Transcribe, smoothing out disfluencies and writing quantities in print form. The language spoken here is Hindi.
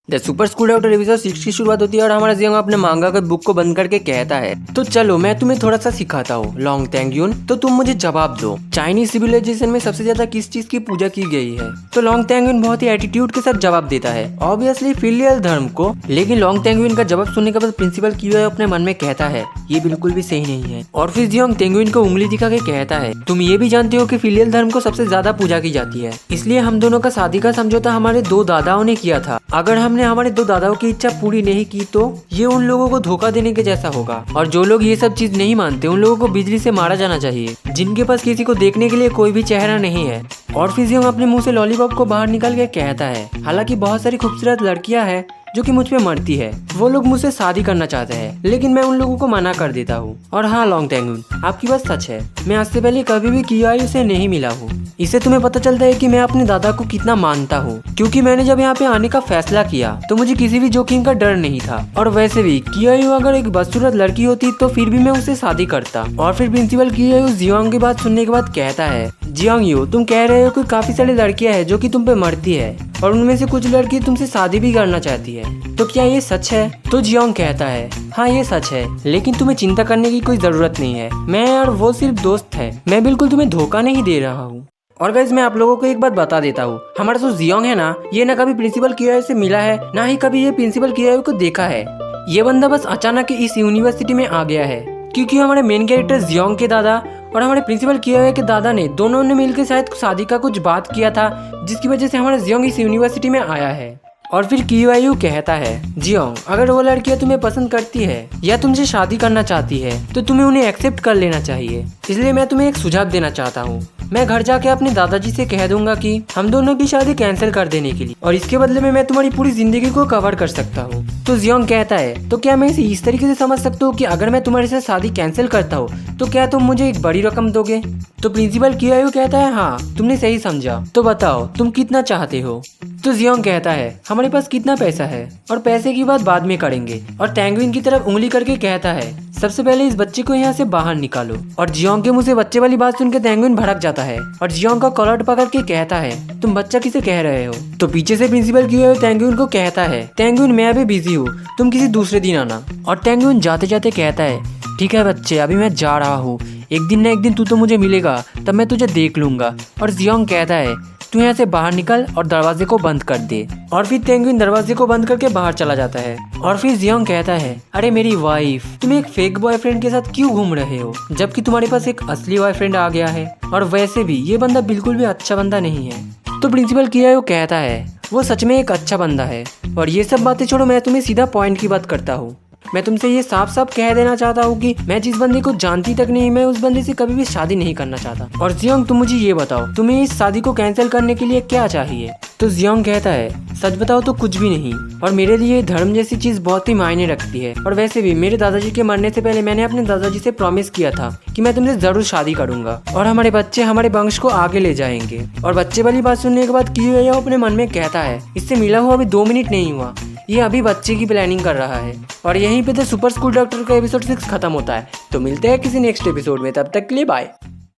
The super school doctor episode 6 की शुरुआत होती है और हमारा जियोंग अपने मांगा के बुक को बंद करके कहता है, तो चलो मैं तुम्हें थोड़ा सा सिखाता हूँ लॉन्ग टैंगयून, तो तुम मुझे जवाब दो। चाइनीज सिविलाइजेशन में सबसे ज्यादा किस चीज की पूजा की गई है? तो लॉन्ग टैंगयून बहुत ही एटीट्यूड के साथ जवाब देता है, ऑब्वियसली फिलियल धर्म को। लेकिन लॉन्ग टैंगयून का जवाब सुनने के बाद प्रिंसिपल कियो अपने मन में कहता है, ये बिल्कुल भी सही नहीं है। और फिर जियोंग टैंगयून को उंगली दिखा के कहता है, तुम ये भी जानते हो कि फिलियल धर्म को सबसे ज्यादा पूजा की जाती है, इसलिए हम दोनों का शादी का समझौता हमारे दो दादाओं ने किया था। अगर हमने हमारे दो दादाओं की इच्छा पूरी नहीं की तो ये उन लोगों को धोखा देने के जैसा होगा। और जो लोग ये सब चीज नहीं मानते उन लोगों को बिजली से मारा जाना चाहिए, जिनके पास किसी को देखने के लिए कोई भी चेहरा नहीं है। और फिर जियोंग अपने मुंह से लॉलीपॉप को बाहर निकाल के कहता है, हालांकि बहुत सारी खूबसूरत लड़कियां हैं जो कि मुझ पे मरती है, वो लोग मुझसे शादी करना चाहते हैं, लेकिन मैं उन लोगों को मना कर देता हूँ। और हाँ लॉन्ग टैंगयून, आपकी बात सच है, मैं आज से पहले कभी भी कियायू से नहीं मिला हूँ। इससे तुम्हें पता चलता है कि मैं अपने दादा को कितना मानता हूँ, क्योंकि मैंने जब यहाँ पे आने का फैसला किया तो मुझे किसी भी जोखिम का डर नहीं था। और वैसे भी कियायू अगर एक बदसूरत लड़की होती तो फिर भी मैं उससे शादी करता। और फिर प्रिंसिपल कियायू जियोंग की बात सुनने के बाद कहता है, जियोंग तुम कह रहे हो कि काफी सारी लड़कियां हैं जो कि तुम पे मरती है और उनमें से कुछ लड़की तुमसे शादी भी करना चाहती है, तो क्या ये सच है? तो जियोंग कहता है, हाँ ये सच है, लेकिन तुम्हें चिंता करने की कोई जरूरत नहीं है, मैं और वो सिर्फ दोस्त है, मैं बिल्कुल तुम्हें धोखा नहीं दे रहा हूँ। और गाइस मैं आप लोगों को एक बात बता देता हूँ, हमारा जो जियोंग है ना, ये ना कभी प्रिंसिपल कियायू से मिला है, ना ही कभी ये प्रिंसिपल कियायू को देखा है। ये बंदा बस अचानक इस यूनिवर्सिटी में आ गया है, क्योंकि हमारे मेन कैरेक्टर जियोंग के दादा और हमारे प्रिंसिपल कियायू के दादा ने दोनों ने मिलकर शायद शादी का कुछ बात किया था, जिसकी वजह से हमारा जियोंग इस यूनिवर्सिटी में आया है। और फिर कियायू कहता है, जियोंग अगर वो लड़कियां तुम्हें पसंद करती है या तुमसे शादी करना चाहती है तो तुम्हें उन्हें एक्सेप्ट कर लेना चाहिए। इसलिए मैं तुम्हें एक सुझाव देना चाहता हूँ, मैं घर जाके अपने दादाजी से कह दूंगा कि हम दोनों की शादी कैंसिल कर देने के लिए, और इसके बदले में मैं तुम्हारी पूरी जिंदगी को कवर कर सकता हूँ। तो जियोंग कहता है, तो क्या मैं इसे इस तरीके से समझ सकता हूँ कि अगर मैं तुम्हारे साथ शादी कैंसिल करता हूँ तो क्या तुम मुझे एक बड़ी रकम दोगे? तो प्रिंसिपल कियायू कहता है, हाँ तुमने सही समझा, तो बताओ तुम कितना चाहते हो? तो जियोंग कहता है, हमारे पास कितना पैसा है और पैसे की बात बाद में करेंगे। और टैंगयून की तरफ उंगली करके कहता है, सबसे पहले इस बच्चे को यहाँ से बाहर निकालो। और जियोंग के मुंह से बच्चे वाली बात सुनकर टैंगयून भड़क जाता है और जियोंग का कॉलर पकड़ के कहता है, तुम बच्चा किसे कह रहे हो? तो पीछे से प्रिंसिपल कियायू टैंगयून को कहता है, टैंगयून मैं अभी बिजी हूँ, तुम किसी दूसरे दिन आना। और टैंगयून जाते जाते कहता है, ठीक है बच्चे, अभी मैं जा रहा हूँ, एक दिन न एक दिन तू तो मुझे मिलेगा, तब मैं तुझे देख लूंगा। और जियोंग कहता है, तू यहाँ से बाहर निकल और दरवाजे को बंद कर दे। और फिर टैंगयून दरवाजे को बंद करके बाहर चला जाता है। और फिर जियोंग कहता है, अरे मेरी वाइफ, तुम एक फेक बॉयफ्रेंड के साथ क्यों घूम रहे हो जबकि तुम्हारे पास एक असली बॉयफ्रेंड आ गया है? और वैसे भी ये बंदा बिल्कुल भी अच्छा बंदा नहीं है। तो प्रिंसिपल कियायू कहता है, वो सच में एक अच्छा बंदा है। और ये सब बातें छोड़ो, मैं तुम्हें सीधा पॉइंट की बात करता हूँ। मैं तुमसे ये साफ साफ कह देना चाहता हूँ कि मैं जिस बंदे को जानती तक नहीं, मैं उस बंदे से कभी भी शादी नहीं करना चाहता। और जियोंग तुम मुझे ये बताओ, तुम्हें इस शादी को कैंसिल करने के लिए क्या चाहिए? तो जियोंग कहता है, सच बताओ तो कुछ भी नहीं, और मेरे लिए धर्म जैसी चीज बहुत ही मायने रखती है। और वैसे भी मेरे दादाजी के मरने से पहले मैंने अपने दादाजी से प्रॉमिस किया था कि मैं तुमसे जरूर शादी करूंगा और हमारे बच्चे हमारे वंश को आगे ले जाएंगे। और बच्चे वाली बात सुनने के बाद कियायू अपने मन में कहता है, इससे मिला हुआ अभी 2 मिनट नहीं हुआ, ये अभी बच्चे की प्लानिंग कर रहा है। और यहीं पे द सुपर स्कूल डॉक्टर का एपिसोड 6 खत्म होता है। तो मिलते हैं किसी नेक्स्ट एपिसोड में, तब तक के लिए बाय।